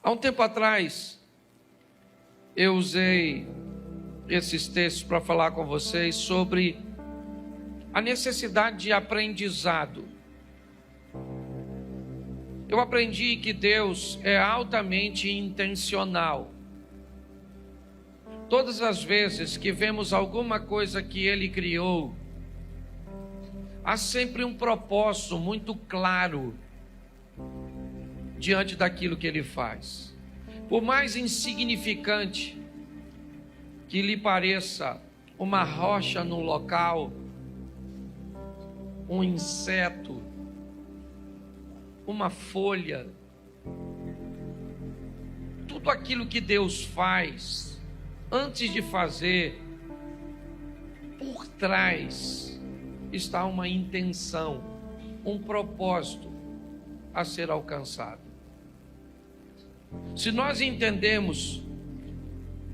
Há um tempo atrás, eu usei esses textos para falar com vocês sobre a necessidade de aprendizado. Eu aprendi que Deus é altamente intencional. Todas as vezes que vemos alguma coisa que Ele criou, há sempre um propósito muito claro diante daquilo que Ele faz. Por mais insignificante que lhe pareça uma rocha no local, um inseto, uma folha, tudo aquilo que Deus faz, antes de fazer, por trás está uma intenção, um propósito a ser alcançado. Se nós entendemos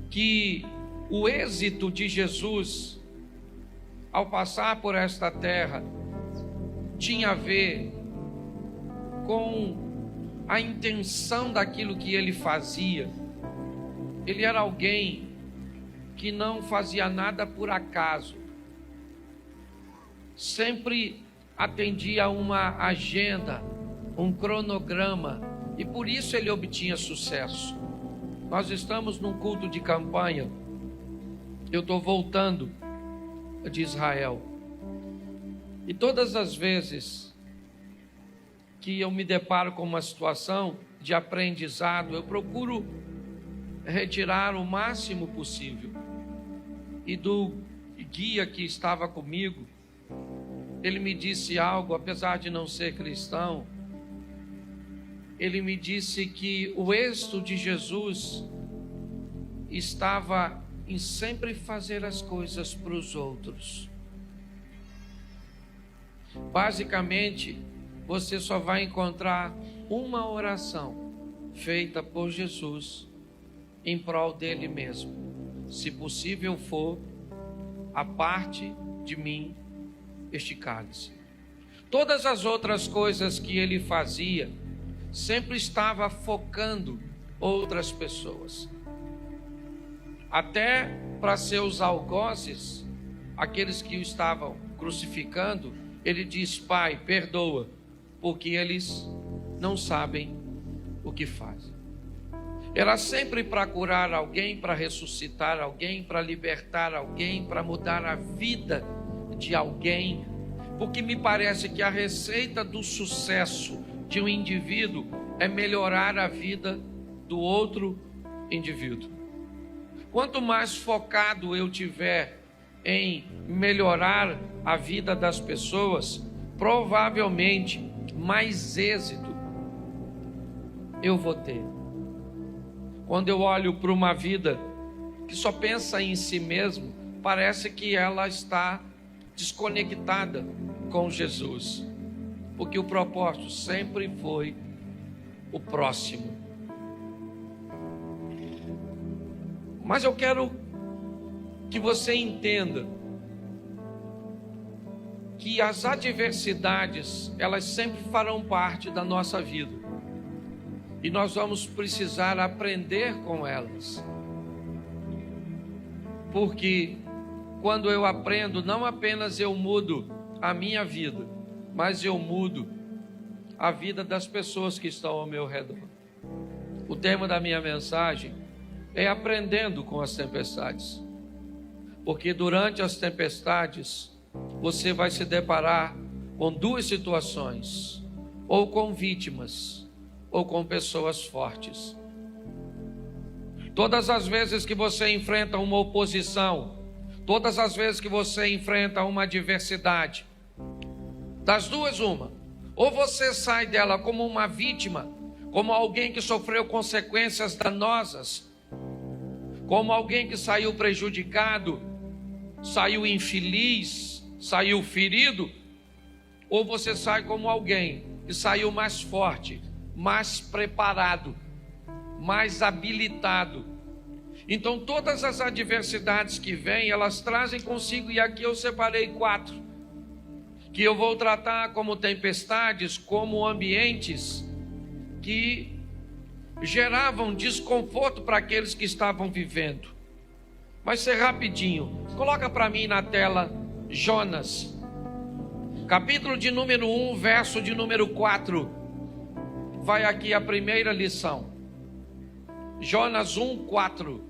que o êxito de Jesus ao passar por esta terra tinha a ver com a intenção daquilo que ele fazia, ele era alguém que não fazia nada por acaso, sempre atendia a uma agenda, um cronograma, e por isso ele obtinha sucesso. Nós estamos num culto de campanha, eu estou voltando de Israel, e todas as vezes que eu me deparo com uma situação de aprendizado, eu procuro retirar o máximo possível. E do guia que estava comigo, ele me disse algo, apesar de não ser cristão, ele me disse que o êxito de Jesus estava em sempre fazer as coisas para os outros. Basicamente, você só vai encontrar uma oração feita por Jesus em prol dele mesmo. Se possível for, aparte de mim este cálice. Todas as outras coisas que ele fazia, sempre estava focando outras pessoas. Até para seus algozes, aqueles que o estavam crucificando, ele diz: Pai, perdoa, porque eles não sabem o que fazem. Era sempre para curar alguém, para ressuscitar alguém, para libertar alguém, para mudar a vida de alguém, porque me parece que a receita do sucesso de um indivíduo é melhorar a vida do outro indivíduo. Quanto mais focado eu tiver em melhorar a vida das pessoas, provavelmente mais êxito eu vou ter. Quando eu olho para uma vida que só pensa em si mesmo, parece que ela está desconectada com Jesus, porque o propósito sempre foi o próximo. Mas eu quero que você entenda que as adversidades, elas sempre farão parte da nossa vida, e nós vamos precisar aprender com elas, porque quando eu aprendo, não apenas eu mudo a minha vida, mas eu mudo a vida das pessoas que estão ao meu redor. O tema da minha mensagem é aprendendo com as tempestades, porque durante as tempestades você vai se deparar com duas situações, ou com vítimas, ou com pessoas fortes. Todas as vezes que você enfrenta uma oposição, todas as vezes que você enfrenta uma adversidade, das duas uma, ou você sai dela como uma vítima, como alguém que sofreu consequências danosas, como alguém que saiu prejudicado, saiu infeliz, saiu ferido, ou você sai como alguém que saiu mais forte, mais preparado, mais habilitado. Então todas as adversidades que vêm, elas trazem consigo, e aqui eu separei 4, que eu vou tratar como tempestades, como ambientes que geravam desconforto para aqueles que estavam vivendo. Vai ser rapidinho. Coloca para mim na tela Jonas, capítulo de número 1, verso de número 4. Vai aqui a primeira lição. Jonas 1, 4.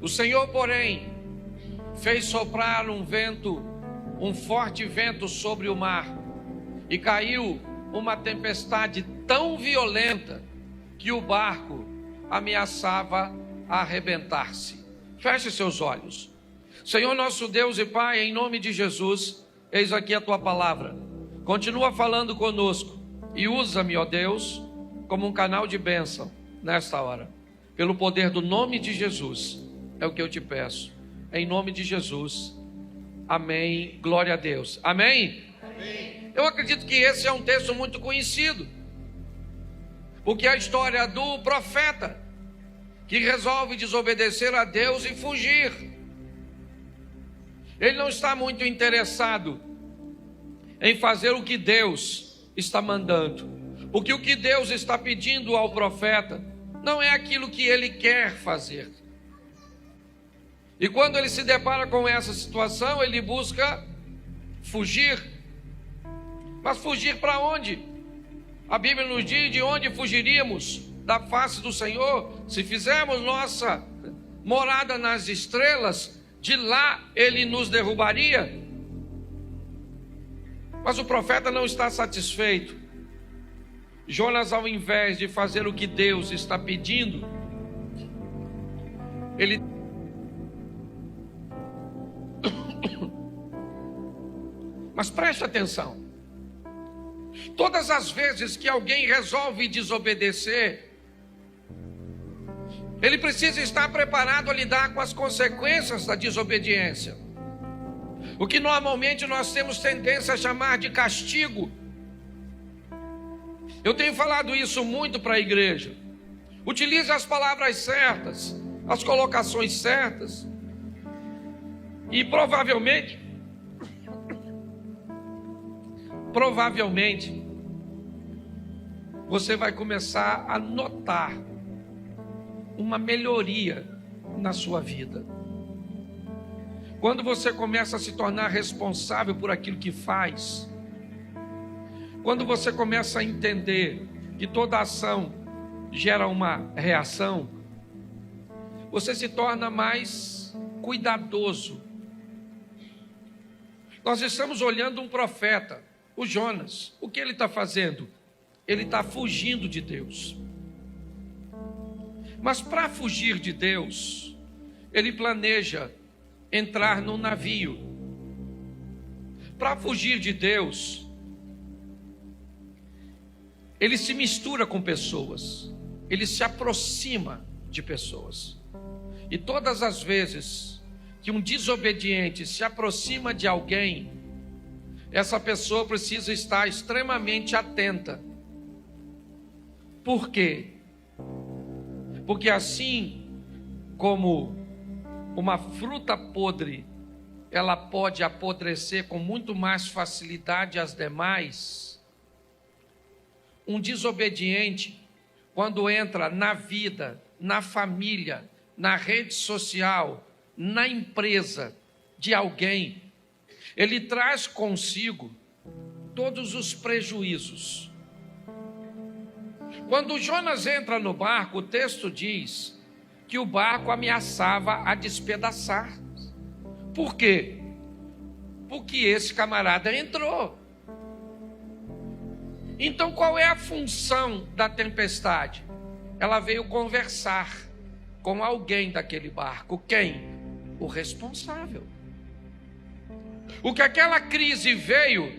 O Senhor, porém, fez soprar um forte vento sobre o mar, e caiu uma tempestade tão violenta que o barco ameaçava arrebentar-se. Feche seus olhos. Senhor nosso Deus e Pai, em nome de Jesus, eis aqui a tua palavra. Continua falando conosco e usa-me, ó Deus, como um canal de bênção nesta hora. Pelo poder do nome de Jesus, é o que eu te peço. Em nome de Jesus. Amém. Glória a Deus. Amém? Amém. Eu acredito que esse é um texto muito conhecido, porque é a história do profeta que resolve desobedecer a Deus e fugir. Ele não está muito interessado em fazer o que Deus está mandando, porque o que Deus está pedindo ao profeta não é aquilo que ele quer fazer. E quando ele se depara com essa situação, ele busca fugir. Mas fugir para onde? A Bíblia nos diz: de onde fugiríamos da face do Senhor? Se fizermos nossa morada nas estrelas, de lá ele nos derrubaria. Mas o profeta não está satisfeito. Jonas, ao invés de fazer o que Deus está pedindo, ele mas preste atenção. Todas as vezes que alguém resolve desobedecer, ele precisa estar preparado a lidar com as consequências da desobediência. O que normalmente nós temos tendência a chamar de castigo. Eu tenho falado isso muito para a igreja. Utilize as palavras certas, as colocações certas, e provavelmente você vai começar a notar uma melhoria na sua vida. Quando você começa a se tornar responsável por aquilo que faz, quando você começa a entender que toda ação gera uma reação, você se torna mais cuidadoso. Nós estamos olhando um profeta, o Jonas. O que ele está fazendo? Ele está fugindo de Deus. Mas para fugir de Deus, ele planeja entrar num navio. Para fugir de Deus, ele se mistura com pessoas, ele se aproxima de pessoas. E todas as vezes que um desobediente se aproxima de alguém, essa pessoa precisa estar extremamente atenta. Por quê? Porque assim como uma fruta podre, ela pode apodrecer com muito mais facilidade às demais, um desobediente, quando entra na vida, na família, na rede social, na empresa de alguém, ele traz consigo todos os prejuízos. Quando Jonas entra no barco, o texto diz que o barco ameaçava a despedaçar. Por quê? Porque esse camarada entrou. Então qual é a função da tempestade? Ela veio conversar com alguém daquele barco. Quem? O responsável. O que aquela crise veio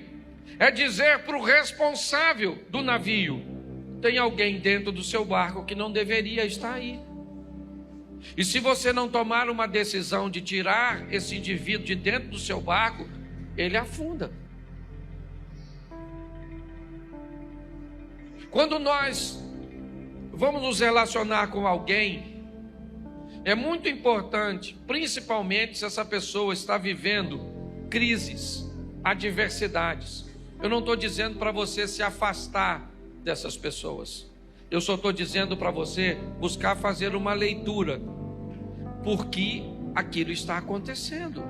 é dizer para o responsável do navio: tem alguém dentro do seu barco que não deveria estar aí. E se você não tomar uma decisão de tirar esse indivíduo de dentro do seu barco, ele afunda. Quando nós vamos nos relacionar com alguém, é muito importante, principalmente se essa pessoa está vivendo crises, adversidades. Eu não estou dizendo para você se afastar dessas pessoas. Eu só estou dizendo para você buscar fazer uma leitura, porque aquilo está acontecendo.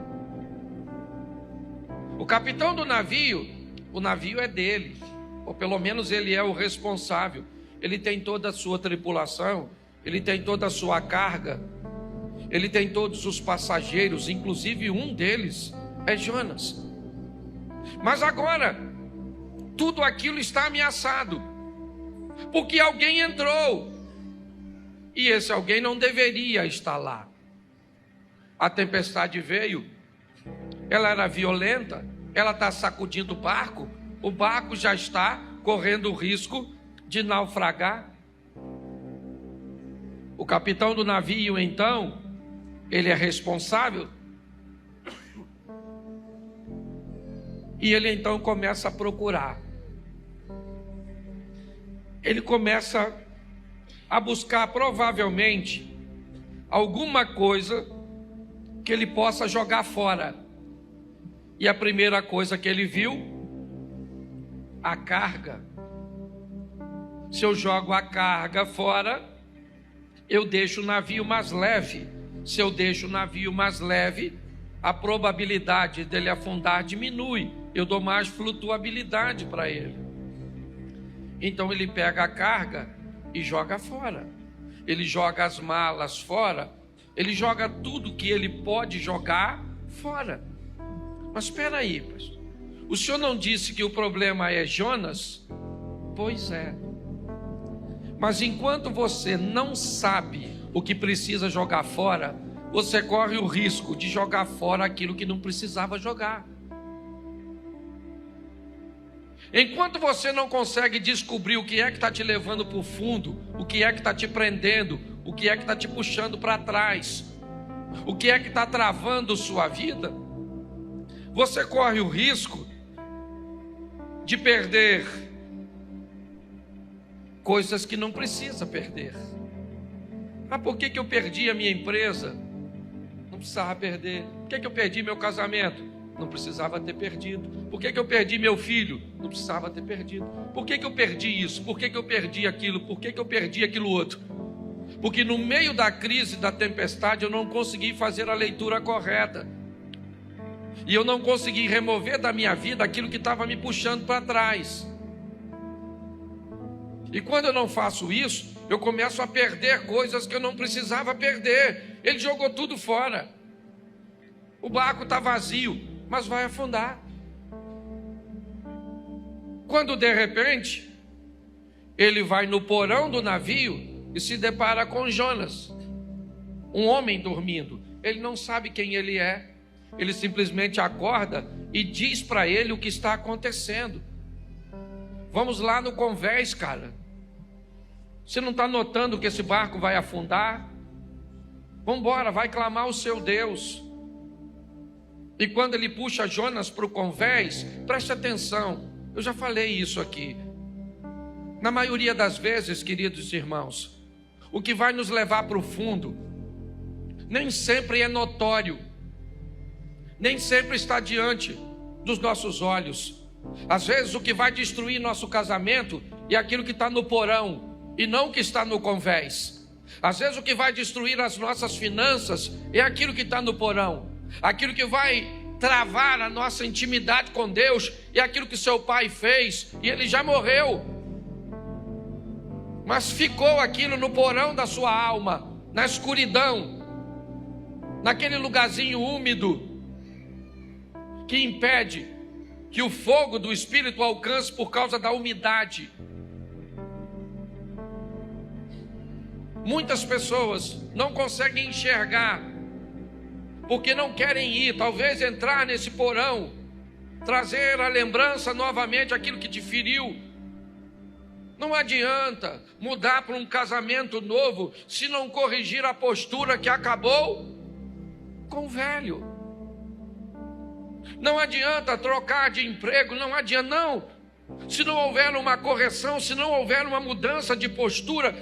O capitão do navio, o navio é dele, ou pelo menos ele é o responsável. Ele tem toda a sua tripulação, ele tem toda a sua carga, ele tem todos os passageiros, inclusive um deles é Jonas. Mas agora, tudo aquilo está ameaçado, porque alguém entrou, e esse alguém não deveria estar lá. A tempestade veio, ela era violenta, ela está sacudindo o barco já está correndo o risco de naufragar. O capitão do navio, então, ele é responsável, e ele então começa a procurar. Ele começa a buscar provavelmente alguma coisa que ele possa jogar fora. E a primeira coisa que ele viu, a carga. Se eu jogo a carga fora, eu deixo o navio mais leve. Se eu deixo o navio mais leve, a probabilidade dele afundar diminui. Eu dou mais flutuabilidade para ele. Então ele pega a carga e joga fora. Ele joga as malas fora. Ele joga tudo que ele pode jogar fora. Mas espera aí, pastor. O senhor não disse que o problema é Jonas? Pois é. Mas enquanto você não sabe o que precisa jogar fora, você corre o risco de jogar fora aquilo que não precisava jogar. Enquanto você não consegue descobrir o que é que está te levando para o fundo, o que é que está te prendendo, o que é que está te puxando para trás, o que é que está travando sua vida, você corre o risco de perder coisas que não precisa perder. Ah, por que eu perdi a minha empresa? Não precisava perder. Por que eu perdi meu casamento? Não precisava ter perdido. Por que eu perdi meu filho? Não precisava ter perdido. Por que eu perdi isso? Por que eu perdi aquilo? Por que eu perdi aquilo outro? Porque no meio da crise, da tempestade, eu não consegui fazer a leitura correta. E eu não consegui remover da minha vida aquilo que estava me puxando para trás. E quando eu não faço isso, eu começo a perder coisas que eu não precisava perder. Ele jogou tudo fora. O barco está vazio, mas vai afundar. Quando de repente, ele vai no porão do navio e se depara com Jonas, um homem dormindo. Ele não sabe quem ele é. Ele simplesmente acorda e diz para ele o que está acontecendo. Vamos lá no convés, cara. Você não está notando que esse barco vai afundar? Vamos embora, vai clamar o seu Deus. E quando ele puxa Jonas para o convés, preste atenção, eu já falei isso aqui. Na maioria das vezes, queridos irmãos, o que vai nos levar para o fundo, nem sempre é notório, nem sempre está diante dos nossos olhos. Às vezes o que vai destruir nosso casamento é aquilo que está no porão, e não o que está no convés. Às vezes o que vai destruir as nossas finanças é aquilo que está no porão. Aquilo que vai travar a nossa intimidade com Deus é aquilo que seu pai fez, e ele já morreu, mas ficou aquilo no porão da sua alma, na escuridão, naquele lugarzinho úmido, que impede que o fogo do Espírito alcance por causa da umidade. Muitas pessoas não conseguem enxergar, porque não querem ir, talvez entrar nesse porão, trazer à lembrança novamente aquilo que te feriu. Não adianta mudar para um casamento novo se não corrigir a postura que acabou com o velho. Não adianta trocar de emprego, não adianta, não. Se não houver uma correção, se não houver uma mudança de postura.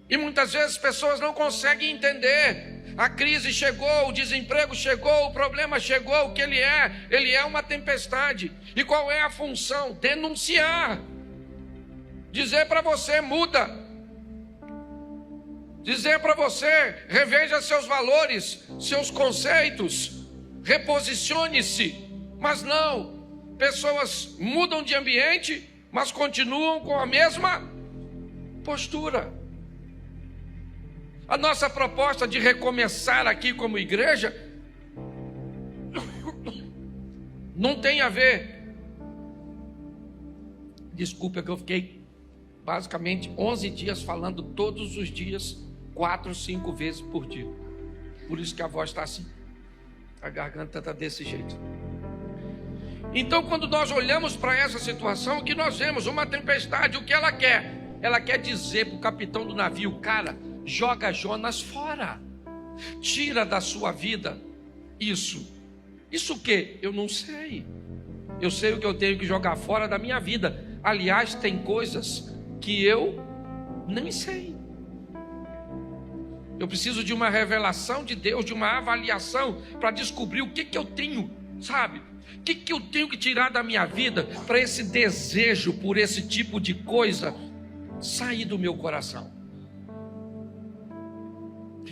E muitas vezes as pessoas não conseguem entender. A crise chegou, o desemprego chegou, o problema chegou, o que ele é uma tempestade. E qual é a função? Denunciar. dizer para você: muda. Dizer para você: reveja seus valores, seus conceitos, reposicione-se. Mas não, pessoas mudam de ambiente, mas continuam com a mesma postura. A nossa proposta de recomeçar aqui como igreja não tem a ver. Desculpa que eu fiquei basicamente 11 dias falando todos os dias, 4, 5 vezes por dia. Por isso que a voz está assim, a garganta está desse jeito. Então, quando nós olhamos para essa situação, o que nós vemos? Uma tempestade. O que ela quer? Ela quer dizer para o capitão do navio: cara, joga Jonas fora, tira da sua vida isso. Isso o quê? Eu não sei. Eu sei o que eu tenho que jogar fora da minha vida. Aliás, tem coisas que eu nem sei. Eu preciso de uma revelação de Deus, de uma avaliação, para descobrir o que eu tenho, sabe? O que eu tenho que tirar da minha vida para esse desejo por esse tipo de coisa sair do meu coração.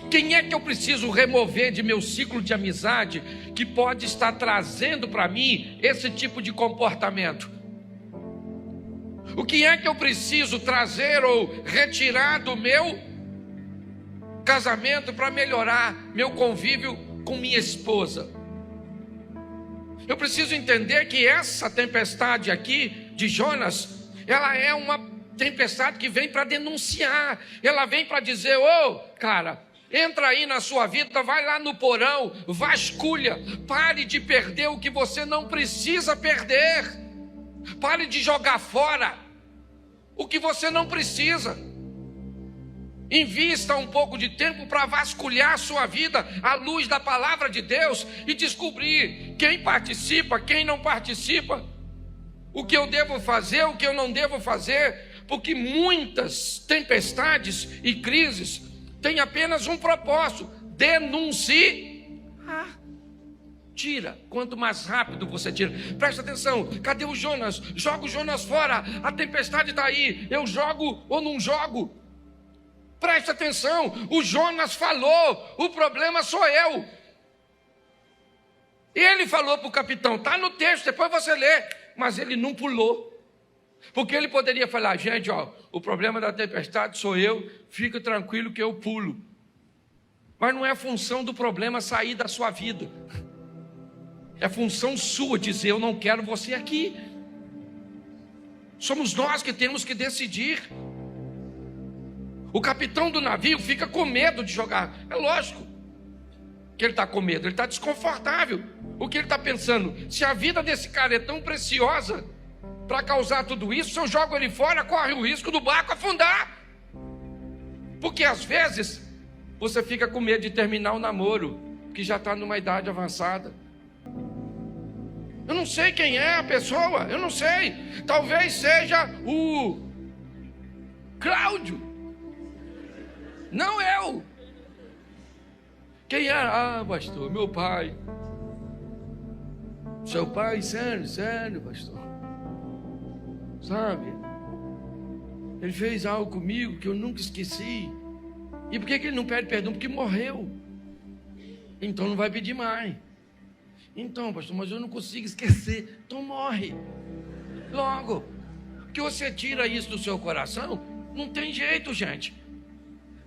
Quem é que eu preciso remover de meu ciclo de amizade que pode estar trazendo para mim esse tipo de comportamento? O que é que eu preciso trazer ou retirar do meu casamento para melhorar meu convívio com minha esposa? Eu preciso entender que essa tempestade aqui de Jonas, ela é uma tempestade que vem para denunciar. Ela vem para dizer: ô, cara, entra aí na sua vida, vai lá no porão, vasculha, pare de perder o que você não precisa perder. Pare de jogar fora o que você não precisa. Invista um pouco de tempo para vasculhar a sua vida à luz da palavra de Deus e descobrir quem participa, quem não participa, o que eu devo fazer, o que eu não devo fazer, porque muitas tempestades e crises têm apenas um propósito: denunciar. Tira, quanto mais rápido você tira. Presta atenção, cadê o Jonas? Joga o Jonas fora, a tempestade está aí, eu jogo ou não jogo? Presta atenção, o Jonas falou, o problema sou eu. Ele falou para o capitão, está no texto, depois você lê, mas ele não pulou. Porque ele poderia falar: gente, ó, o problema da tempestade sou eu, fica tranquilo que eu pulo. Mas não é função do problema sair da sua vida. É função sua dizer: eu não quero você aqui. Somos nós que temos que decidir. O capitão do navio fica com medo de jogar. É lógico que ele está com medo, ele está desconfortável. O que ele está pensando? Se a vida desse cara é tão preciosa para causar tudo isso, se eu jogo ele fora, corre o risco do barco afundar. Porque às vezes você fica com medo de terminar o namoro, que já está numa idade avançada. Eu não sei quem é a pessoa, eu não sei. Talvez seja o Cláudio. Não eu. Quem é? Ah, pastor, meu pai. Seu pai? Sério, pastor. Sabe? Ele fez algo comigo que eu nunca esqueci. E por que ele não pede perdão? Porque morreu. Então não vai pedir mais. Então, pastor, mas eu não consigo esquecer. Então morre logo. Que você tira isso do seu coração, não tem jeito, gente.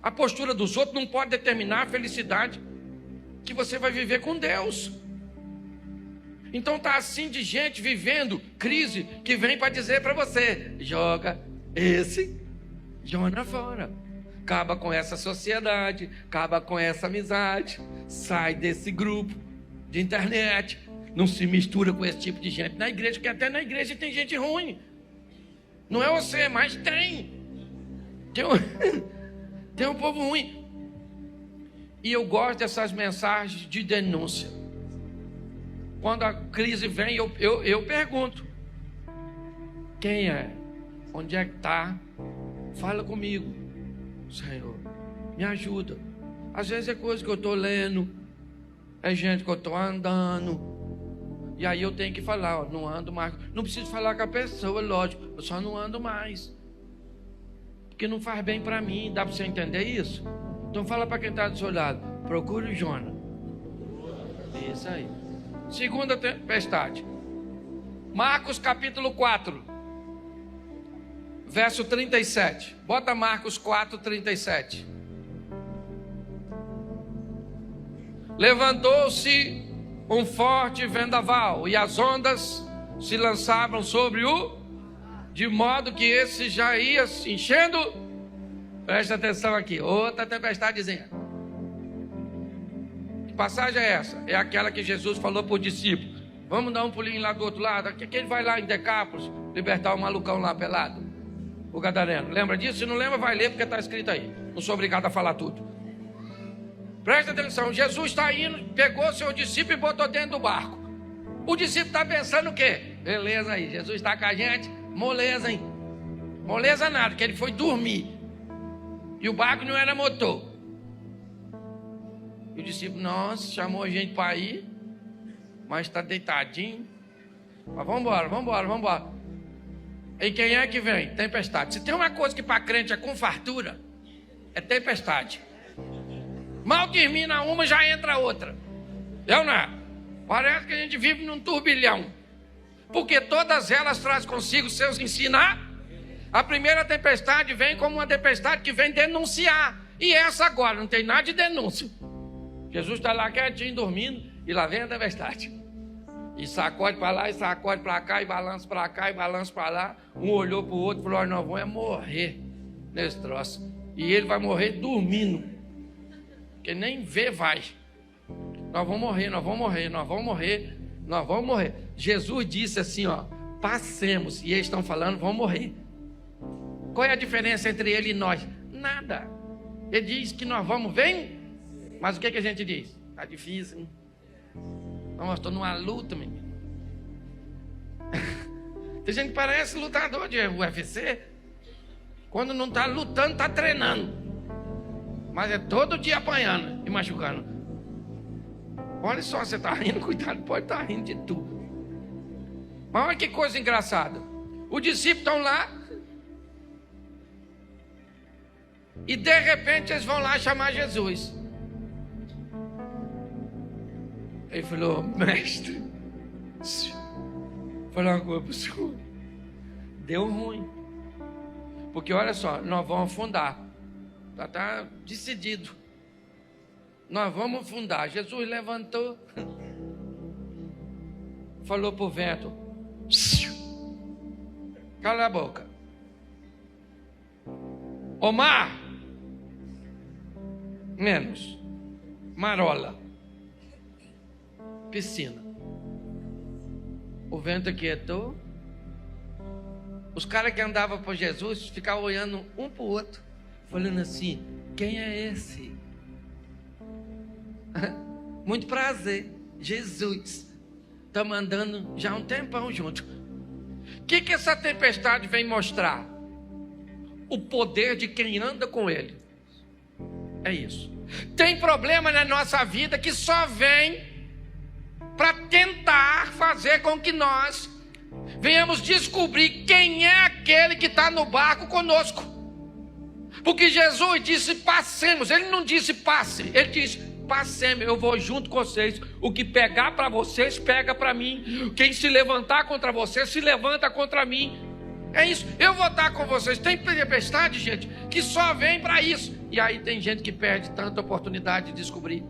A postura dos outros não pode determinar a felicidade que você vai viver com Deus. Então tá assim de gente vivendo crise, que vem para dizer para você: joga esse Jonas fora, acaba com essa sociedade, acaba com essa amizade, sai desse grupo de internet, não se mistura com esse tipo de gente na igreja, porque até na igreja tem gente ruim. Não é você, mas tem um povo ruim. E eu gosto dessas mensagens de denúncia. Quando a crise vem, eu pergunto: quem é? Onde é que está? Fala comigo, Senhor, me ajuda. Às vezes é coisa que eu estou lendo, é gente que eu estou andando, e aí eu tenho que falar: ó, não ando mais. Não preciso falar com a pessoa, lógico, eu só não ando mais. porque não faz bem para mim. Dá para você entender isso? Então fala para quem está do seu lado, procure o Jonas. Isso aí. Segunda tempestade. Marcos capítulo 4, verso 37. Bota Marcos 4, 37. Levantou-se um forte vendaval, e as ondas se lançavam sobre o, de modo que esse já ia se enchendo. Presta atenção aqui, outra tempestadezinha. Que passagem é essa? É aquela que Jesus falou para os discípulos: vamos dar um pulinho lá do outro lado. Aqui ele vai lá em Decápolis libertar o malucão lá pelado, o gadareno. Lembra disso? Se não lembra, vai ler, porque está escrito aí. Não sou obrigado a falar tudo. Presta atenção, Jesus está indo, pegou seu discípulo e botou dentro do barco. O discípulo está pensando o quê? Beleza aí, Jesus está com a gente, moleza, hein? Moleza nada, que ele foi dormir. E o barco não era motor. E o discípulo, nossa, chamou a gente para ir, mas está deitadinho. Mas vamos embora. E quem é que vem? Tempestade. Se tem uma coisa que para crente é com fartura, é tempestade. Mal termina uma, já entra outra. Eu não. Parece que a gente vive num turbilhão. Porque todas elas trazem consigo seus ensinar. A primeira tempestade vem como uma tempestade que vem denunciar. E essa agora não tem nada de denúncia. Jesus está lá quietinho, dormindo, e lá vem a tempestade. E sacode para lá, e sacode para cá, e balança para cá, e balança para lá. Um olhou para o outro e falou: nós vamos morrer nesse troço. E ele vai morrer dormindo. Porque nem vê vai. Nós vamos morrer. Jesus disse assim, ó: passemos. E eles estão falando, vão morrer. Qual é a diferença entre ele e nós? Nada. Ele diz que nós vamos, vem. Mas o que a gente diz? Está difícil, hein? Não, eu estou numa luta, menino. Tem gente que parece lutador de UFC. Quando não está lutando, está treinando. Mas é todo dia apanhando e machucando. Olha só, você está rindo, cuidado, pode estar rindo de tudo. Mas olha que coisa engraçada. Os discípulos estão lá. E de repente eles vão lá chamar Jesus. Ele falou: mestre, vou falar uma coisa para o senhor. Deu ruim. Porque olha só, nós vamos afundar. Já está decidido. Nós vamos afundar. Jesus levantou, falou para o vento: cala a boca. Ô mar, menos. Marola, piscina. O vento aquietou. Os caras que andavam por Jesus ficavam olhando um para o outro, falando assim: quem é esse? Muito prazer, Jesus. Estamos andando já há um tempão junto. O que essa tempestade vem mostrar? O poder de quem anda com ele. É isso. Tem problema na nossa vida que só vem para tentar fazer com que nós venhamos descobrir quem é aquele que está no barco conosco. Porque Jesus disse: passemos. Ele não disse passe, ele disse: passemos, eu vou junto com vocês. O que pegar para vocês, pega para mim. Quem se levantar contra vocês, se levanta contra mim. É isso, eu vou estar com vocês. Tem tempestade, gente, que só vem para isso. E aí tem gente que perde tanta oportunidade de descobrir,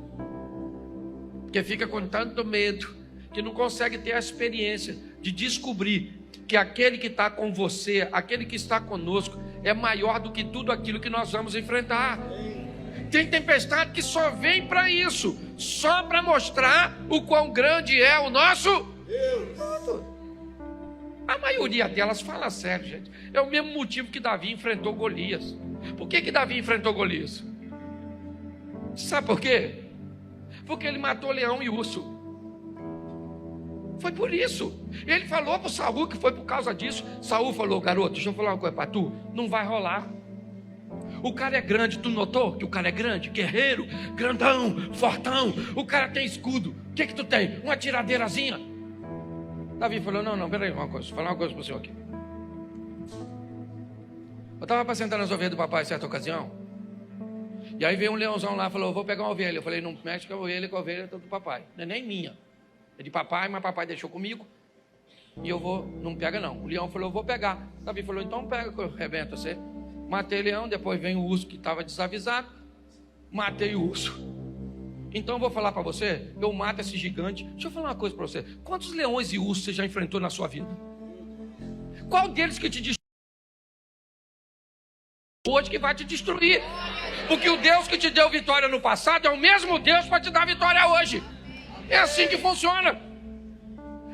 porque fica com tanto medo, que não consegue ter a experiência de descobrir que aquele que está com você, aquele que está conosco, é maior do que tudo aquilo que nós vamos enfrentar. Tem tempestade que só vem para isso, só para mostrar o quão grande é o nosso Deus. A maioria delas fala sério, gente. É o mesmo motivo que Davi enfrentou Golias. Por que Davi enfrentou Golias? Sabe por quê? Porque ele matou leão e urso. Foi por isso. Ele falou para o Saul que foi por causa disso. Saul falou: garoto, deixa eu falar uma coisa para tu, não vai rolar. O cara é grande, tu notou que o cara é grande? Guerreiro, grandão, fortão. O cara tem escudo. O que tu tem? Uma tiradeirazinha. Davi falou: não, peraí, uma coisa, vou falar uma coisa para o senhor aqui. Eu estava apacentando as ovelhas do papai em certa ocasião. E aí veio um leãozão lá e falou, vou pegar uma ovelha. Eu falei, não mexe com a ovelha é do papai. Não é nem minha. É de papai, mas papai deixou comigo. E eu vou, não pega não. O leão falou, eu vou pegar. Davi falou, então pega que eu rebento você. Matei o leão, depois vem o urso que estava desavisado. Matei o urso. Então eu vou falar para você, eu mato esse gigante. Deixa eu falar uma coisa para você. Quantos leões e ursos você já enfrentou na sua vida? Qual deles que te destruiu hoje que vai te destruir? Porque o Deus que te deu vitória no passado é o mesmo Deus para te dar vitória hoje. É assim que funciona.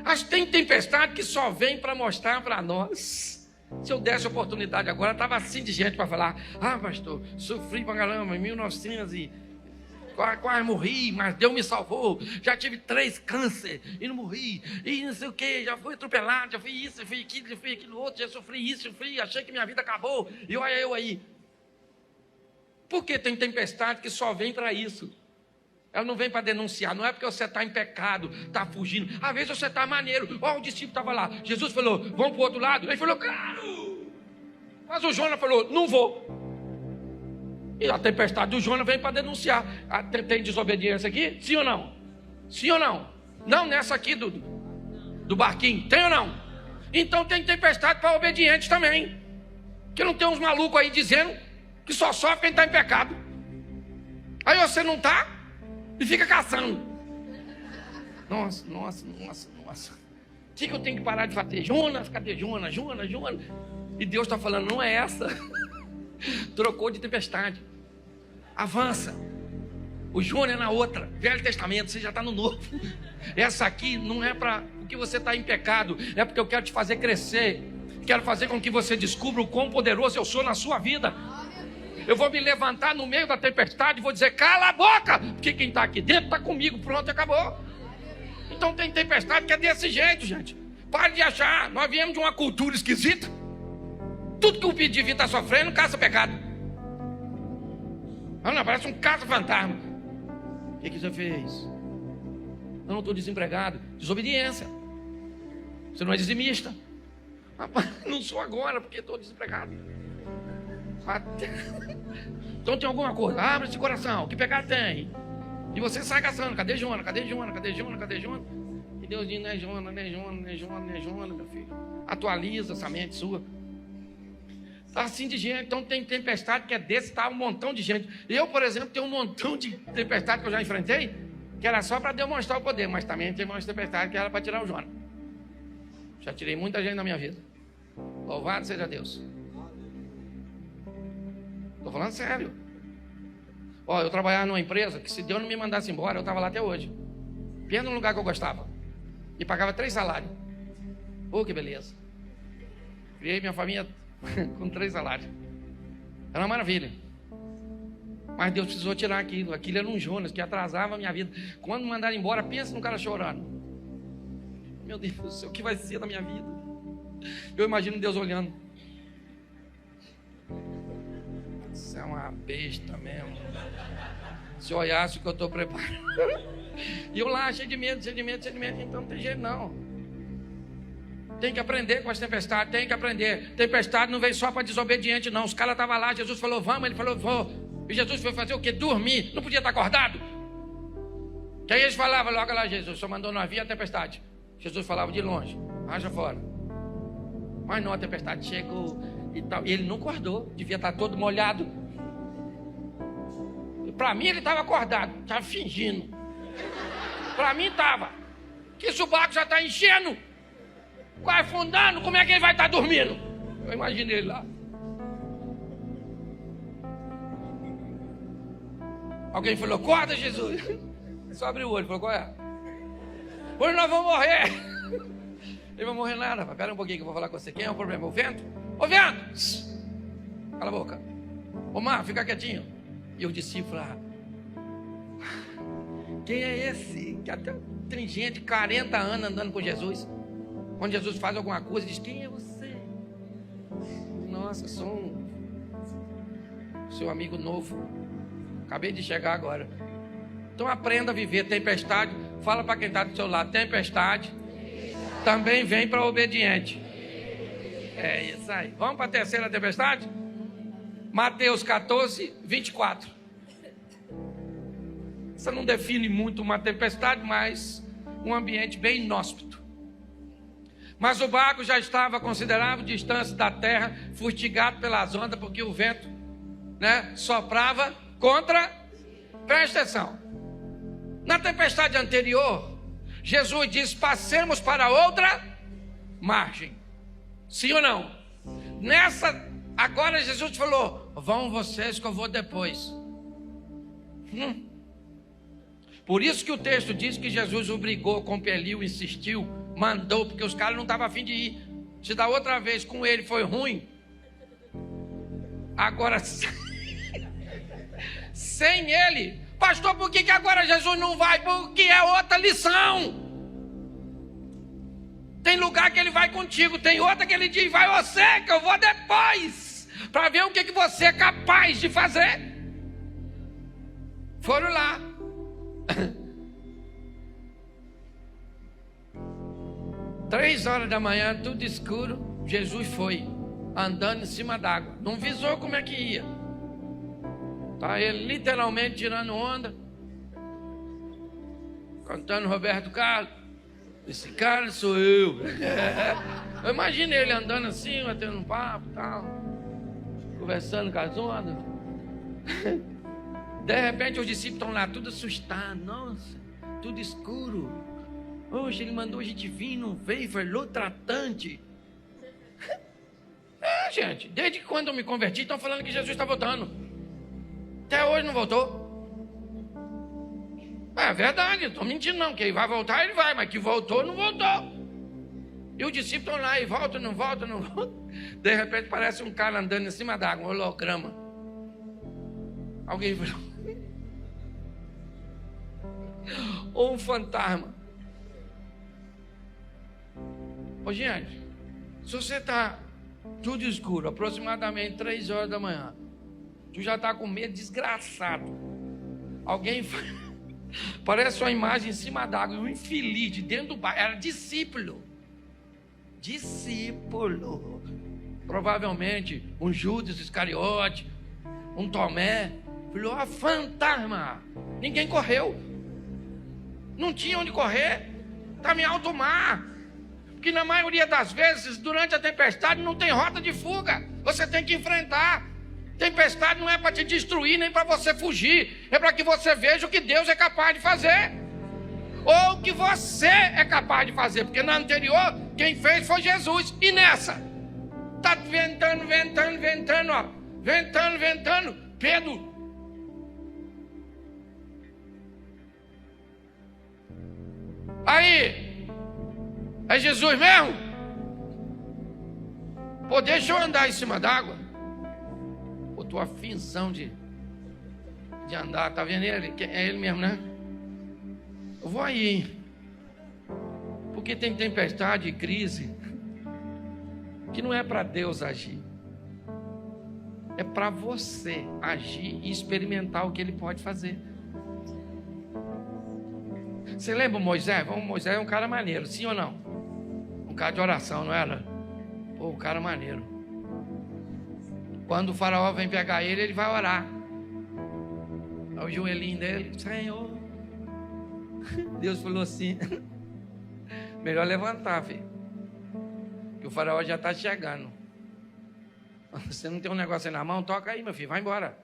Mas tem tempestade que só vem para mostrar para nós. Se eu desse oportunidade agora, estava assim de gente para falar, pastor, sofri pra caramba em 1900 e quase morri, mas Deus me salvou. Já tive 3 câncer e não morri. E não sei o que, já fui atropelado, já fui isso, já fui aquilo outro, já sofri isso, achei que minha vida acabou. E olha eu aí. Porque tem tempestade que só vem para isso. Ela não vem para denunciar, não é porque você está em pecado, está fugindo. Às vezes você está maneiro. Ó, o discípulo estava lá. Jesus falou, vamos para o outro lado. Ele falou, claro. Mas o Jonas falou, não vou. E a tempestade do Jonas vem para denunciar. Tem desobediência aqui? Sim ou não? Sim ou não? Não nessa aqui do barquinho. Tem ou não? Então tem tempestade para obedientes também. Que não tem uns malucos aí dizendo que só sofre quem está em pecado. Aí você não está e fica caçando. Nossa. O que eu tenho que parar de fazer? Jonas, cadê Jonas? E Deus está falando, não é essa. Trocou de tempestade. Avança. O Jonas é na outra. Velho Testamento, você já está no Novo. Essa aqui não é para porque você está em pecado. É porque eu quero te fazer crescer. Quero fazer com que você descubra o quão poderoso eu sou na sua vida. Eu vou me levantar no meio da tempestade e vou dizer, cala a boca, porque quem está aqui dentro está comigo, pronto, acabou. Então tem tempestade que é desse jeito, gente. Pare de achar, nós viemos de uma cultura esquisita. Tudo que o indivíduo está sofrendo, caça pecado. Não, parece um caça-fantasma. O que você fez? Eu não estou desempregado. Desobediência. Você não é dizimista. Não sou agora, porque estou desempregado. Então tem alguma coisa, abre esse coração, que pecado tem? E você sai caçando, cadê Jonas? E Deus diz, não é Jonas, meu filho. Atualiza essa mente sua. Tá assim de gente. Então tem tempestade que é desse, tá um montão de gente. Eu, por exemplo, tenho um montão de tempestade que eu já enfrentei, que era só para demonstrar o poder, mas também tem umas tempestades que era para tirar o Jonas. Já tirei muita gente da minha vida. Louvado seja Deus. Estou falando sério. Eu trabalhava numa empresa que se Deus não me mandasse embora, eu estava lá até hoje. Pensa num lugar que eu gostava. E pagava 3 salários. Que beleza. Criei minha família com 3 salários. Era uma maravilha. Mas Deus precisou tirar aquilo. Aquilo era um Jonas que atrasava a minha vida. Quando me mandaram embora, pensa no cara chorando. Meu Deus do céu, o que vai ser da minha vida? Eu imagino Deus olhando. Você é uma besta mesmo. Se olhasse o que eu estou preparando. E eu lá, cheio de medo. Então não tem jeito não. Tem que aprender com as tempestades. Tem que aprender. Tempestade não veio só para desobediente não. Os caras estavam lá, Jesus falou, vamos. Ele falou, vou. E Jesus foi fazer o quê? Dormir. Não podia estar acordado. Que aí eles falavam logo lá, Jesus só mandou não havia a tempestade. Jesus falava de longe, raja fora. Mas não, a tempestade chegou e tal. E ele não acordou, devia estar todo molhado. Para mim ele estava acordado, estava fingindo. Para mim estava. Que se o barco já está enchendo, quase afundando, como é que ele vai estar dormindo? Eu imaginei ele lá. Alguém falou, acorda Jesus. Só abriu o olho, falou, qual é? Hoje nós vamos morrer. Ele vai morrer nada. Espera um pouquinho que eu vou falar com você. Quem é o problema? O vento? Ô vento! Cala a boca. Ô mar, fica quietinho. E o discípulo lá. Quem é esse? Que até tem gente 40 anos andando com Jesus. Quando Jesus faz alguma coisa, diz, quem é você? Nossa, sou seu amigo novo. Acabei de chegar agora. Então aprenda a viver tempestade. Fala para quem está do seu lado, tempestade também vem para obediente. É isso aí. Vamos para a terceira tempestade? Mateus 14, 24. Isso não define muito uma tempestade, mas um ambiente bem inóspito. Mas o barco já estava a considerável distância da terra, fustigado pelas ondas, porque o vento, soprava contra. Presta atenção. Na tempestade anterior, Jesus disse: passemos para outra margem. Sim ou não? Nessa, agora Jesus falou: vão vocês que eu vou depois. Por isso que o texto diz que Jesus obrigou, compeliu, insistiu, mandou, porque os caras não estavam a fim de ir. Se da outra vez com ele foi ruim, agora sem ele, pastor, por que agora Jesus não vai? Porque é outra lição. Tem lugar que ele vai contigo, tem outra que ele diz: vai você que eu vou depois, para ver o que você é capaz de fazer. Foram lá. 3h da manhã, tudo escuro, Jesus foi andando em cima d'água, não visou como é que ia. Tá ele literalmente tirando onda, cantando Roberto Carlos. Esse cara sou eu. Eu imagino ele andando assim, batendo um papo e tal, conversando com as ondas. De repente os discípulos estão lá, tudo assustados. Nossa, tudo escuro. Hoje ele mandou a gente vir, não veio, falou tratante. Gente, desde quando eu me converti, estão falando que Jesus está voltando. Até hoje não voltou. É verdade, não estou mentindo não, que ele vai voltar, ele vai, mas que voltou, não voltou. E os discípulos estão lá, e volta, não volta, não volta. De repente parece um cara andando em cima d'água, um holograma. Alguém falou. Ou um fantasma. Ô gente, se você está tudo escuro, aproximadamente 3h da manhã, tu já está com medo desgraçado. Alguém parece uma imagem em cima d'água, um infeliz de dentro do barco, era discípulo. Provavelmente um Judas Iscariote, um Tomé. Falou: fantasma. Ninguém correu, não tinha onde correr, estava em alto mar. Porque na maioria das vezes, durante a tempestade, não tem rota de fuga. Você tem que enfrentar. Tempestade não é para te destruir, nem para você fugir. É para que você veja o que Deus é capaz de fazer. Ou o que você é capaz de fazer. Porque na anterior, quem fez foi Jesus. E nessa? Está ventando, ó. Ventando. Pedro. Aí. É Jesus mesmo? Pô, deixa eu andar em cima d'água. Pô, tua finção de andar, tá vendo ele? É ele mesmo, né? Eu vou aí. Porque tem tempestade e crise que não é para Deus agir. É para você agir e experimentar o que ele pode fazer. Você lembra o Moisés? Moisés é um cara maneiro, sim ou não? Um cara de oração, não era? Pô, um cara maneiro. Quando o faraó vem pegar ele, ele vai orar. Aí o joelhinho dele: Senhor. Deus falou assim: melhor levantar, filho, que o faraó já está chegando. Você não tem um negócio aí na mão? Toca aí, meu filho, vai embora.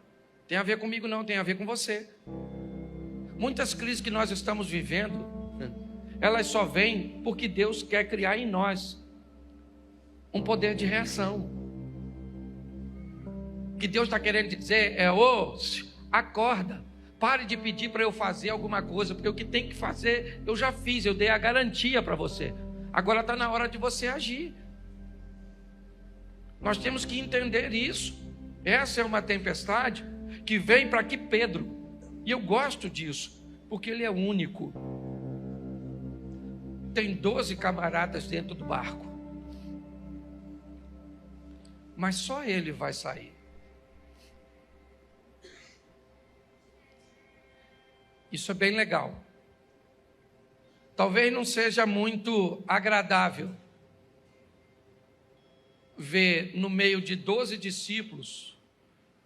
Tem a ver comigo não, tem a ver com você. Muitas crises que nós estamos vivendo, elas só vêm porque Deus quer criar em nós um poder de reação. O que Deus está querendo dizer é: acorda, pare de pedir para eu fazer alguma coisa, porque o que tem que fazer eu já fiz, eu dei a garantia para você. Agora está na hora de você agir. Nós temos que entender isso. Essa é uma tempestade que vem para que Pedro, e eu gosto disso, porque ele é único. Tem 12 camaradas dentro do barco, mas só ele vai sair. Isso é bem legal. Talvez não seja muito agradável ver no meio de 12 discípulos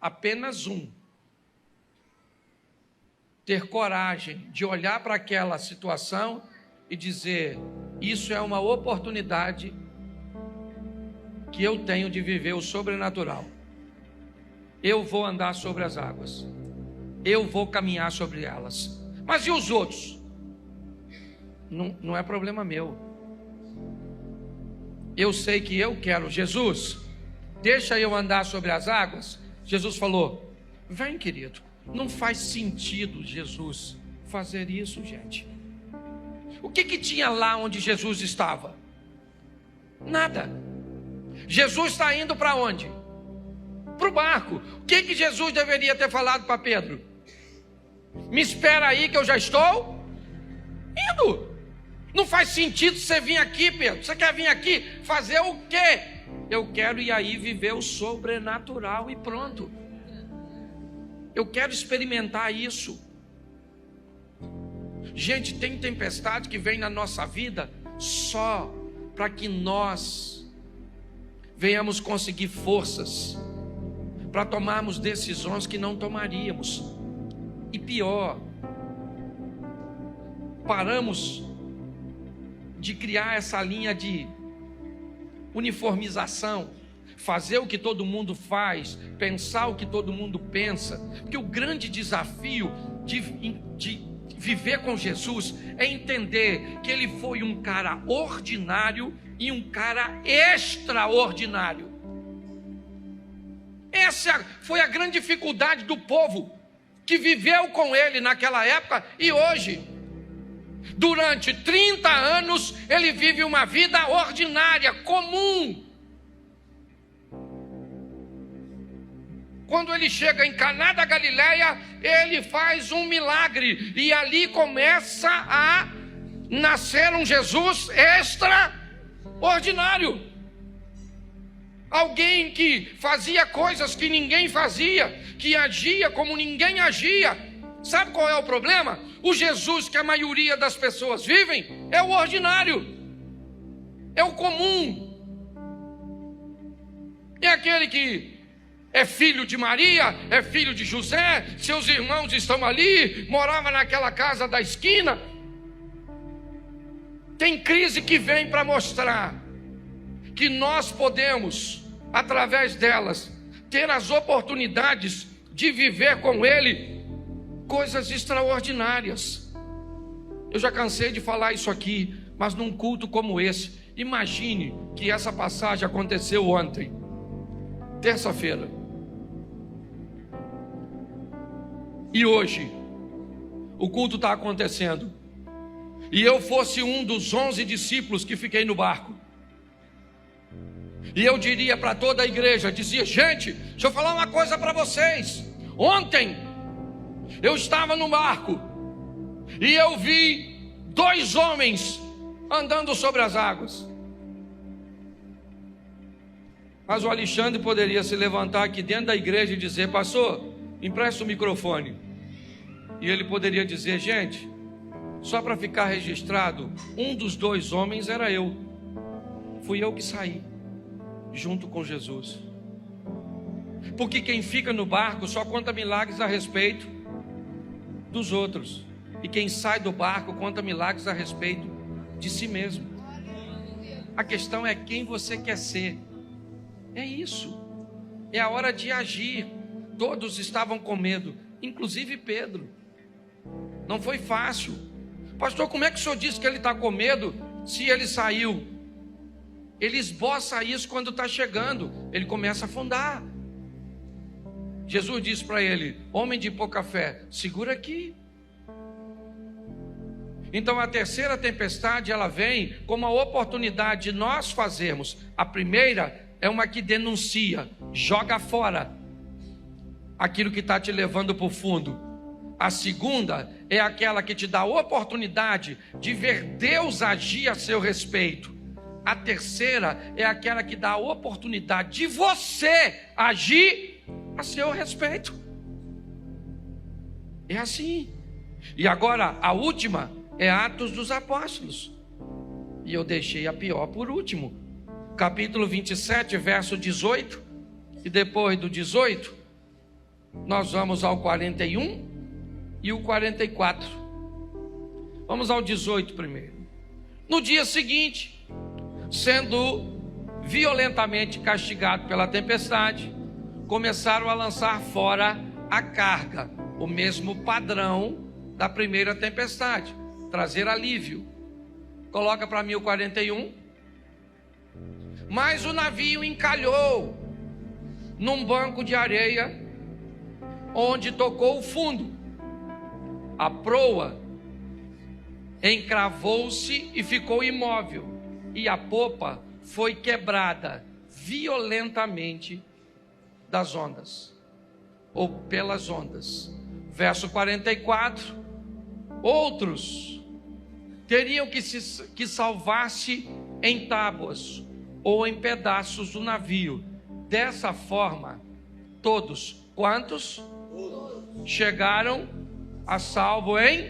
apenas um, ter coragem de olhar para aquela situação e dizer: isso é uma oportunidade que eu tenho de viver o sobrenatural. Eu vou andar sobre as águas, eu vou caminhar sobre elas. Mas e os outros? Não é problema meu. Eu sei que eu quero. Jesus, deixa eu andar sobre as águas. Jesus falou: vem, querido. Não faz sentido, Jesus, fazer isso, gente. O que tinha lá onde Jesus estava? Nada. Jesus está indo para onde? Para o barco. O que Jesus deveria ter falado para Pedro? Me espera aí que eu já estou indo. Não faz sentido você vir aqui, Pedro. Você quer vir aqui fazer o quê? Eu quero ir aí viver o sobrenatural e pronto. Eu quero experimentar isso. Gente, tem tempestade que vem na nossa vida só para que nós venhamos conseguir forças para tomarmos decisões que não tomaríamos. E pior, paramos de criar essa linha de uniformização, fazer o que todo mundo faz, pensar o que todo mundo pensa, porque o grande desafio de viver com Jesus é entender que ele foi um cara ordinário e um cara extraordinário. Essa foi a grande dificuldade do povo que viveu com ele naquela época e hoje. Durante 30 anos ele vive uma vida ordinária, comum. Quando ele chega em Caná da Galileia, ele faz um milagre e ali começa a nascer um Jesus extraordinário. Alguém que fazia coisas que ninguém fazia, que agia como ninguém agia. Sabe qual é o problema? O Jesus que a maioria das pessoas vivem é o ordinário, é o comum, é aquele que é filho de Maria, é filho de José, seus irmãos estão ali, morava naquela casa da esquina. Tem crise que vem para mostrar que nós podemos, através delas, ter as oportunidades de viver com Ele coisas extraordinárias. Eu já cansei de falar isso aqui, mas num culto como esse, imagine que essa passagem aconteceu ontem, terça-feira, e hoje o culto está acontecendo, e eu fosse um dos 11 discípulos que fiquei no barco, e eu diria para toda a igreja, dizia: gente, deixa eu falar uma coisa para vocês. Ontem eu estava no barco e eu vi 2 homens andando sobre as águas. Mas o Alexandre poderia se levantar aqui dentro da igreja e dizer: pastor, empresta o microfone. E ele poderia dizer: gente, só para ficar registrado, um dos 2 homens era eu. Fui eu que saí junto com Jesus. Porque quem fica no barco só conta milagres a respeito dos outros, e quem sai do barco conta milagres a respeito de si mesmo. A questão é quem você quer ser. É isso. É a hora de agir. Todos estavam com medo, inclusive Pedro. Não foi fácil. Pastor, como é que o senhor disse que ele está com medo se ele saiu? Ele esboça isso quando está chegando, ele começa a afundar. Jesus disse para ele: homem de pouca fé, segura aqui. Então a terceira tempestade, ela vem como uma oportunidade de nós fazermos. A primeira é uma que denuncia, joga fora aquilo que está te levando para o fundo. A segunda é aquela que te dá a oportunidade de ver Deus agir a seu respeito. A terceira é aquela que dá a oportunidade de você agir a seu respeito. É assim. E agora a última é Atos dos Apóstolos. E eu deixei a pior por último. Capítulo 27, verso 18. E depois do 18, Nós vamos ao 41 e o 44. Vamos ao 18 primeiro. No dia seguinte, sendo violentamente castigado pela tempestade, começaram a lançar fora a carga, o mesmo padrão da primeira tempestade, trazer alívio. Coloca para mim o 41. Mas o navio encalhou num banco de areia, onde tocou o fundo. A proa encravou-se e ficou imóvel, e a popa foi quebrada violentamente das ondas, ou pelas ondas. Verso 44. Outros teriam que salvar-se em tábuas ou em pedaços do navio. Dessa forma, todos, quantos? Chegaram a salvo em?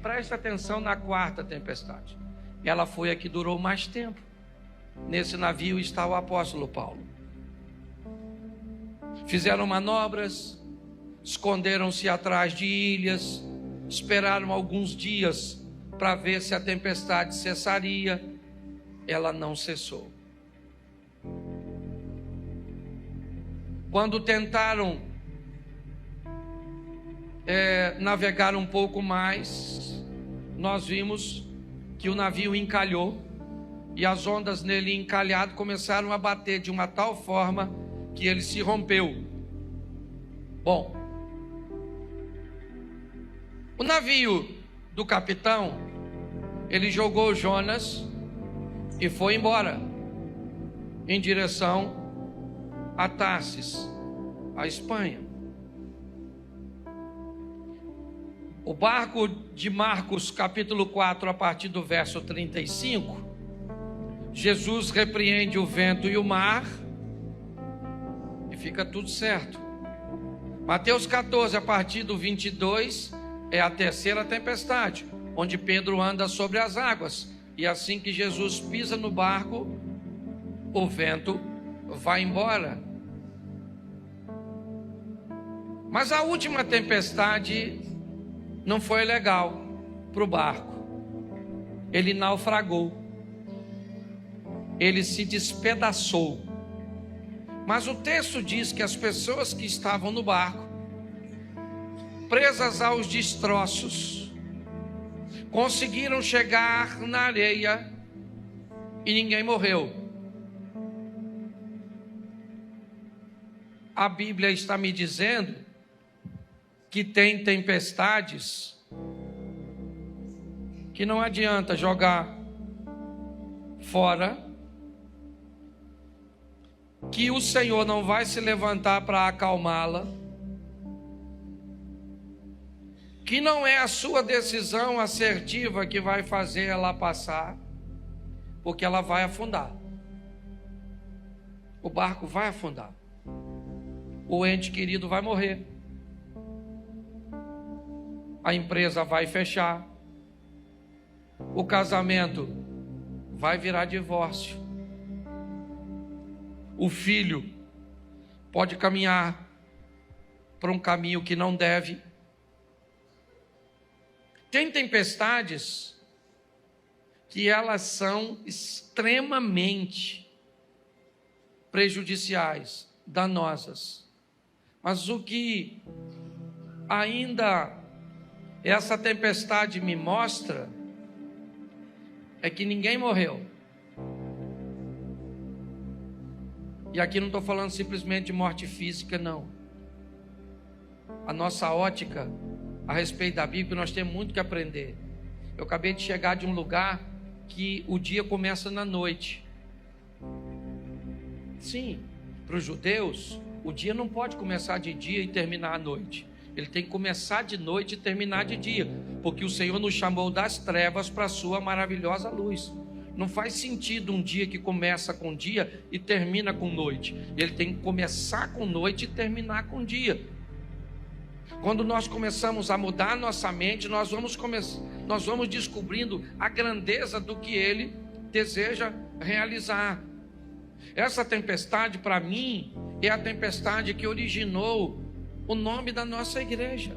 Presta atenção na quarta tempestade. Ela foi a que durou mais tempo. Nesse navio está o apóstolo Paulo. Fizeram manobras, esconderam-se atrás de ilhas, esperaram alguns dias para ver se a tempestade cessaria. Ela não cessou. Quando tentaram navegar um pouco mais, nós vimos que o navio encalhou e as ondas nele encalhado começaram a bater de uma tal forma que ele se rompeu. Bom, o navio do capitão, ele jogou Jonas e foi embora em direção a Tarsis, a Espanha. O barco de Marcos, capítulo 4, a partir do verso 35, Jesus repreende o vento e o mar e fica tudo certo. Mateus 14, a partir do 22, é a terceira tempestade, onde Pedro anda sobre as águas, e assim que Jesus pisa no barco, o vento vai embora. Mas a última tempestade não foi legal para o barco. Ele naufragou, ele se despedaçou. Mas o texto diz que as pessoas que estavam no barco, presas aos destroços, conseguiram chegar na areia e ninguém morreu. A Bíblia está me dizendo que tem tempestades que não adianta jogar fora, que o Senhor não vai se levantar para acalmá-la, que não é a sua decisão assertiva que vai fazer ela passar, porque ela vai afundar. O barco vai afundar. O ente querido vai morrer. A empresa vai fechar. O casamento vai virar divórcio. O filho pode caminhar para um caminho que não deve. Tem tempestades que elas são extremamente prejudiciais, danosas. Mas o que ainda essa tempestade me mostra é que ninguém morreu. E aqui não estou falando simplesmente de morte física, não. A nossa ótica a respeito da Bíblia, nós temos muito que aprender. Eu acabei de chegar de um lugar que o dia começa na noite. Sim, para os judeus, o dia não pode começar de dia e terminar à noite. Ele tem que começar de noite e terminar de dia, porque o Senhor nos chamou das trevas para a sua maravilhosa luz. Não faz sentido um dia que começa com dia e termina com noite. Ele tem que começar com noite e terminar com dia. Quando nós começamos a mudar a nossa mente, nós vamos descobrindo a grandeza do que Ele deseja realizar. Essa tempestade, para mim, é a tempestade que originou o nome da nossa igreja.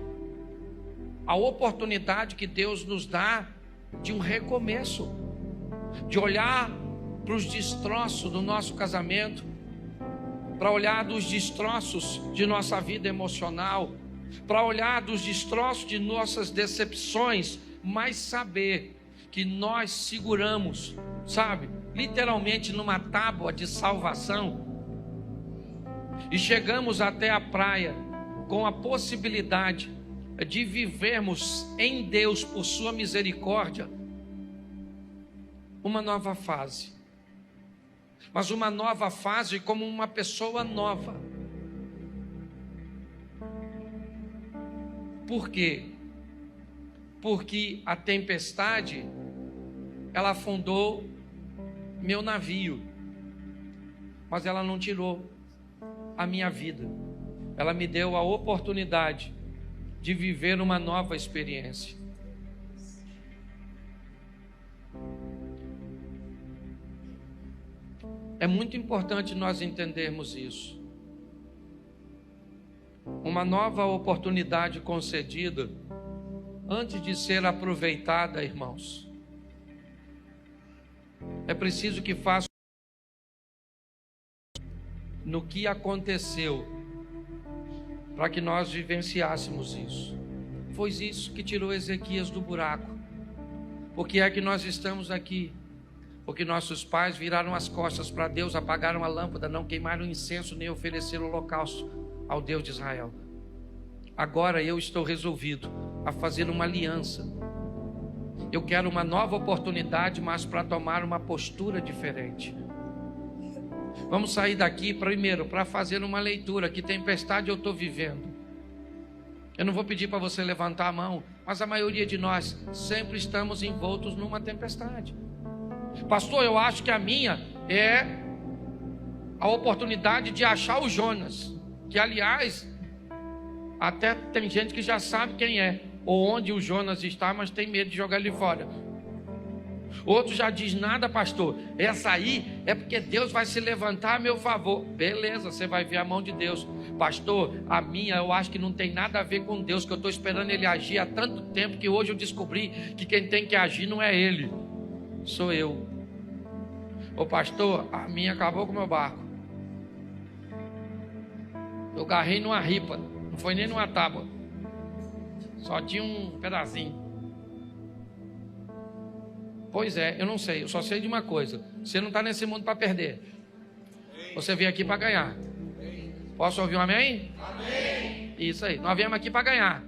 A oportunidade que Deus nos dá de um recomeço, de olhar para os destroços do nosso casamento, para olhar dos destroços de nossa vida emocional, para olhar dos destroços de nossas decepções, mas saber que nós seguramos, sabe, literalmente numa tábua de salvação, e chegamos até a praia com a possibilidade de vivermos em Deus, por sua misericórdia, uma nova fase. Mas uma nova fase como uma pessoa nova. Por quê? Porque a tempestade, ela afundou meu navio, mas ela não tirou a minha vida. Ela me deu a oportunidade de viver uma nova experiência. É muito importante nós entendermos isso. Uma nova oportunidade concedida, antes de ser aproveitada, irmãos, é preciso que faça no que aconteceu, para que nós vivenciássemos isso. Foi isso que tirou Ezequias do buraco. Por que é que nós estamos aqui? Porque nossos pais viraram as costas para Deus, apagaram a lâmpada, não queimaram incenso, nem ofereceram holocausto ao Deus de Israel. Agora eu estou resolvido a fazer uma aliança. Eu quero uma nova oportunidade, mas para tomar uma postura diferente. Vamos sair daqui primeiro para fazer uma leitura. Que tempestade eu estou vivendo? Eu não vou pedir para você levantar a mão, mas a maioria de nós sempre estamos envoltos numa tempestade. Pastor, eu acho que a minha é a oportunidade de achar o Jonas, que aliás, até tem gente que já sabe quem é, ou onde o Jonas está, mas tem medo de jogar ele fora. Outro já diz: nada, pastor, essa aí é porque Deus vai se levantar a meu favor. Beleza, você vai ver a mão de Deus. Pastor, a minha eu acho que não tem nada a ver com Deus, que eu estou esperando ele agir há tanto tempo, que hoje eu descobri que quem tem que agir não é ele, sou eu. Ô pastor, a minha acabou com o meu barco. Eu garrei numa ripa, não foi nem numa tábua, só tinha um pedacinho. Pois é, eu não sei, eu só sei de uma coisa: você não está nesse mundo para perder, você veio aqui para ganhar. Posso ouvir um amém? Amém. Isso aí, nós viemos aqui para ganhar.